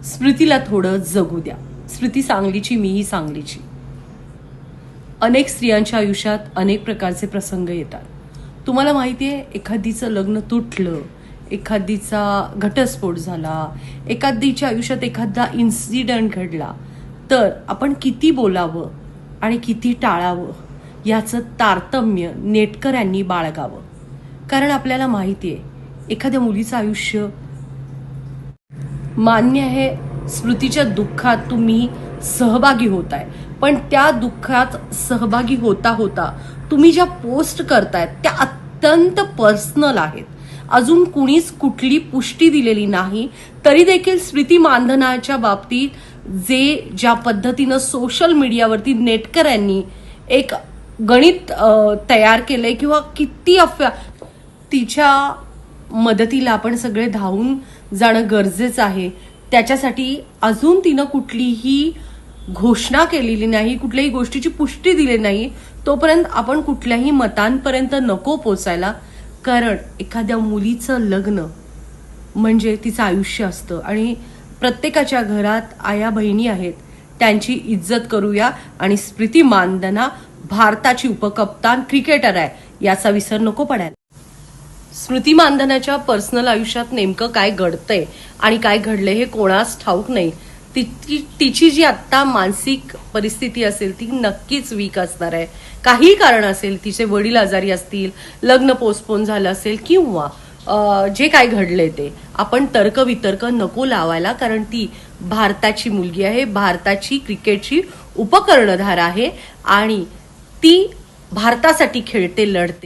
स्मृतीला थोडं जगू द्या. स्मृती सांगलीची, मीही सांगलीची. अनेक स्त्रियांच्या आयुष्यात अनेक प्रकारचे प्रसंग येतात. तुम्हाला माहिती आहे, एखादीचं लग्न तुटलं, एखादीचा घटस्फोट झाला, एखादीच्या आयुष्यात एखादा इन्सिडेंट घडला, तर आपण किती बोलावं आणि किती टाळावं याचं तारतम्य नेटकऱ्यांनी बाळगावं. कारण आपल्याला माहिती आहे, एखाद्या मुलीचं आयुष्य मान्य आहे, स्मृतीच्या दुःखात तुम्ही सहभागी होताय, पण त्या दुःखात सहभागी होता होता तुम्ही ज्या पोस्ट करतायत त्या अत्यंत पर्सनल आहेत. अजून कुणीच कुठली पुष्टी दिलेली नाही, तरी देखील स्मृती मानधनाच्या बाबतीत ज्या पद्धतीनं सोशल मीडियावरती नेटकऱ्यांनी एक गणित तयार केलंय किंवा किती अफवा, तिच्या मदतीला आपण सगळे धावून जाणं गरजेचं आहे. त्याच्यासाठी अजून तिनं कुठलीही घोषणा केलेली नाही, कुठल्याही गोष्टीची पुष्टी दिली नाही. तोपर्यंत आपण कुठल्याही मतांपर्यंत नको पोचायला. कारण एखाद्या मुलीचं लग्न म्हणजे तिचं आयुष्य असतं आणि प्रत्येकाच्या घरात आया बहिणी आहेत, त्यांची इज्जत करूया. आणि स्मृती मानधना भारताची उपकप्तान क्रिकेटर आहे, याचा विसर नको पडायला. स्मृती मानधनाच्या पर्सनल आयुष्यात नेमकं काय घडतंय आणि काय घडलंय हे कोणास ठाऊक नाही. तिची जी आत्ता मानसिक परिस्थिती असेल ती नक्कीच वीक असणार आहे. काही कारण असेल, तिचे वडील आजारी असतील, लग्न पोस्टपोन झालं असेल किंवा जे काय घडलंय ते आपण तर्कवितर्क नको लावायला. कारण ती भारताची मुलगी आहे, भारताची क्रिकेटची उपकर्णधार आहे आणि ती भारतासाठी खेळते, लढते.